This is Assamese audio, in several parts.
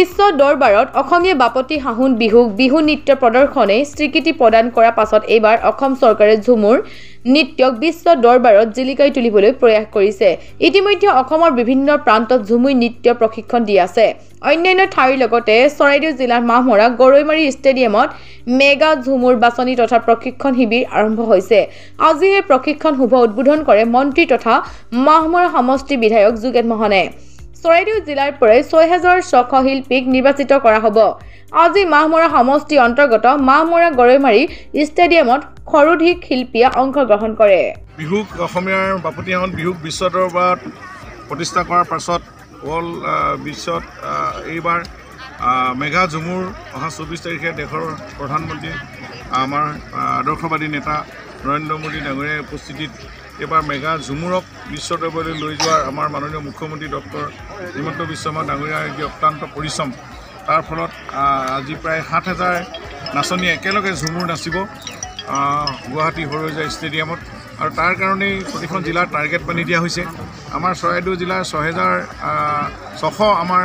বিশ্ব দৰবাৰত অসমীয়া বাপতি সাহোন বিহুক বিহু নৃত্য প্ৰদৰ্শনে স্বীকৃতি প্ৰদান কৰাৰ পাছত এইবাৰ অসম চৰকাৰে ঝুমুৰ নৃত্যক বিশ্ব দৰবাৰত জিলিকাই তুলিবলৈ প্ৰয়াস কৰিছে। ইতিমধ্যে অসমৰ বিভিন্ন প্ৰান্তত ঝুমুৰ নৃত্য প্ৰশিক্ষণ দি আছে। অন্যান্য ঠাইৰ লগতে চৰাইদেউ জিলাৰ মাহমৰা গৰৈমাৰী ষ্টেডিয়ামত মেগা ঝুমুৰ বাছনি তথা প্ৰশিক্ষণ শিবিৰ আৰম্ভ হৈছে। আজি এই প্ৰশিক্ষণ শুভ উদ্বোধন কৰে মন্ত্ৰী তথা মাহমৰা সমষ্টি বিধায়ক যোগেন মহনে। চৰাইদেউ জিলাৰ পৰা ৬,৬০০ শিল্পীক নিৰ্বাচিত কৰা হ'ব। আজি মাহমৰা সমষ্টি অন্তৰ্গত মাহমৰা গৰৈমাৰী ষ্টেডিয়ামত সৰ্বাধিক শিল্পীয়ে অংশগ্ৰহণ কৰে। বিহুক অসমীয়াৰ বাপতি সাহোন বিহুক বিশ্ব দৰবাৰত প্ৰতিষ্ঠা কৰাৰ পাছত বিশ্বত এইবাৰ মেগা ঝুমুৰ অহা ২৪ তাৰিখে দেশৰ প্ৰধানমন্ত্ৰী আমাৰ আদৰ্শবাদী নেতা নৰেন্দ্ৰ মোদী ডাঙৰীয়াৰ উপস্থিতিত এইবাৰ মেগা ঝুমুৰক বিশ্ব দৰবাৰলৈ লৈ যোৱাৰ আমাৰ মাননীয় মুখ্যমন্ত্ৰী ডক্টৰ হিমন্ত বিশ্ব শৰ্মা ডাঙৰীয়াৰ যি অত্যন্ত পৰিশ্ৰম, তাৰ ফলত আজি প্ৰায় ৭,০০০ নাচনী একেলগে ঝুমুৰ নাচিব গুৱাহাটী সৰজা ষ্টেডিয়ামত। আৰু তাৰ কাৰণেই প্ৰতিখন জিলাৰ টাৰ্গেট বান্ধি দিয়া হৈছে। আমাৰ চৰাইদেউ জিলাৰ ৬,৬০০ আমাৰ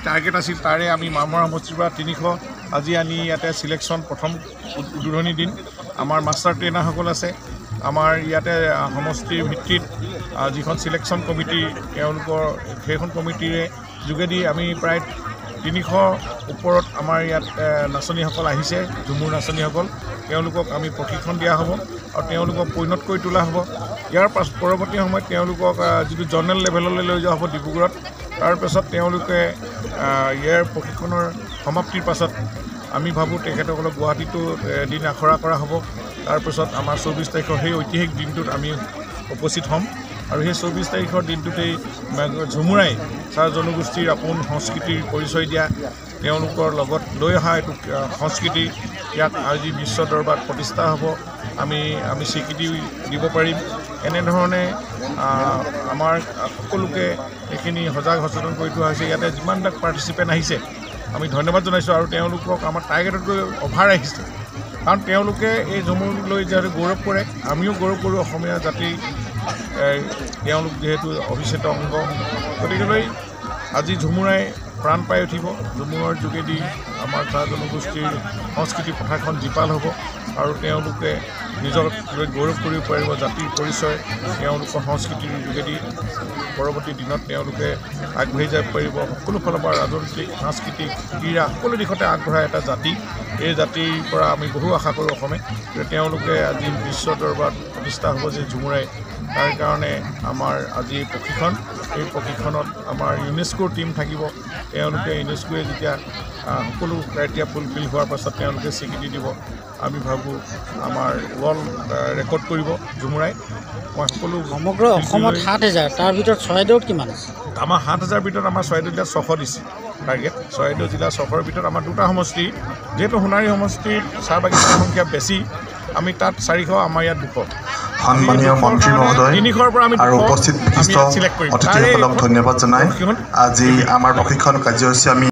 টাৰ্গেট আছিল, তাৰে আমি মাহমৰা সমষ্টিৰ পৰা ৩০০ আজি আনি ইয়াতে চিলেকশ্যন প্ৰথম উদ্বোধনী দিন। আমাৰ মাষ্টাৰ ট্ৰেইনাৰসকল আছে। আমাৰ ইয়াতে সমষ্টিৰ ভিত্তিত যিখন চিলেকশ্যন কমিটি তেওঁলোকৰ সেইখন কমিটিৰে যোগেদি আমি প্ৰায় ৩০০ ওপৰত আমাৰ ইয়াত নাচনীসকল আহিছে, ঝুমুৰ নাচনীসকল। তেওঁলোকক আমি প্ৰশিক্ষণ দিয়া হ'ব আৰু তেওঁলোকক পৰিণত কৰি তোলা হ'ব। ইয়াৰ পৰৱৰ্তী সময়ত তেওঁলোকক যিটো জনেৰেল লেভেললৈ লৈ যোৱা হ'ব ডিব্ৰুগড়ত। তাৰপাছত তেওঁলোকে ইয়াৰ প্ৰশিক্ষণৰ সমাপ্তিৰ পাছত আমি ভাবোঁ তেখেতসকলক গুৱাহাটীতো এদিন আখৰা কৰা হ'ব। তাৰপিছত আমাৰ ২৪ তাৰিখৰ সেই ঐতিহাসিক দিনটোত আমি উপস্থিত হ'ম আৰু সেই ২৪ তাৰিখৰ দিনটোতেই ঝুমুৰাই চাহ জনগোষ্ঠীৰ আপোন সংস্কৃতিৰ পৰিচয় দিয়া, তেওঁলোকৰ লগত লৈ অহা এইটো সংস্কৃতি ইয়াক আজি বিশ্ব দৰবাৰত প্ৰতিষ্ঠা হ'ব। আমি স্বীকৃতি দিব পাৰিম। এনেধৰণে আমাৰ সকলোকে এইখিনি সজাগ সচেতন কৰি থোৱা হৈছে। ইয়াতে যিমানবিলাক পাৰ্টিচিপেণ্ট আহিছে আমি ধন্যবাদ জনাইছোঁ আৰু তেওঁলোকক আমাৰ টাৰ্গেটতকৈ অভাৰ আহিছে, কাৰণ তেওঁলোকে এই ঝুমুৰ লৈ যিহেতু গৌৰৱ কৰে, আমিও গৌৰৱ কৰোঁ অসমীয়া জাতি, তেওঁলোক যিহেতু অবিচ্ছেদ্য অংগ। গতিকেলৈ আজি ঝুমুৰাই প্ৰাণ পাই উঠিব। ঝুমুৰৰ যোগেদি আমাৰ চাহ জনগোষ্ঠীৰ সংস্কৃতি পথাৰখন জীপাল হ'ব আৰু তেওঁলোকে নিজক লৈ গৌৰৱ কৰিব পাৰিব। জাতিৰ পৰিচয় তেওঁলোকৰ সংস্কৃতিৰ যোগেদি পৰৱৰ্তী দিনত তেওঁলোকে আগবাঢ়ি যাব পাৰিব। সকলো ফালৰ পৰা ৰাজনৈতিক, সাংস্কৃতিক, ক্ৰীড়া সকলো দিশতে আগবঢ়া এটা জাতি। এই জাতিৰ পৰা আমি বহু আশা কৰোঁ অসমে যে তেওঁলোকে আজি বিশ্ব দৰবাৰত প্ৰতিষ্ঠা হ'ব যে ঝুমুৰাই। তাৰ কাৰণে আমাৰ আজি প্ৰশিক্ষণ, এই প্ৰশিক্ষণত আমাৰ ইউনেস্কোৰ টীম থাকিব। তেওঁলোকে ইউনেস্কোৱে যেতিয়া সকলো ক্ৰাইটেৰিয়া ফুলফিল হোৱাৰ পাছত তেওঁলোকে স্বীকৃতি দিব। আমি ভাবোঁ আমাৰ ৱৰ্ল্ড ৰেকৰ্ড কৰিব ঝুমুৰাই। মই সকলো সমগ্ৰ অসমত ৭,০০০, তাৰ ভিতৰত চৰাইদেউত কিমান আছে? আমাৰ ৭,০০০ ভিতৰত আমাৰ চৰাইদেউ জিলাত ৬০০ দিছে টাৰ্গেট। চৰাইদেউ জিলা ৬০০ৰ ভিতৰত আমাৰ দুটা সমষ্টি, যিহেতু সোণাৰী সমষ্টিত চাহ বাগিচাৰ সংখ্যা বেছি, আমি তাত 400, আমাৰ ইয়াত 200। সন্মানীয় মন্ত্ৰী মহোদয় আৰু উপস্থিত বিশিষ্ট অতিথিসকলক ধন্যবাদ জনাই আজি আমাৰ প্ৰশিক্ষণ কাৰ্যসূচী আমি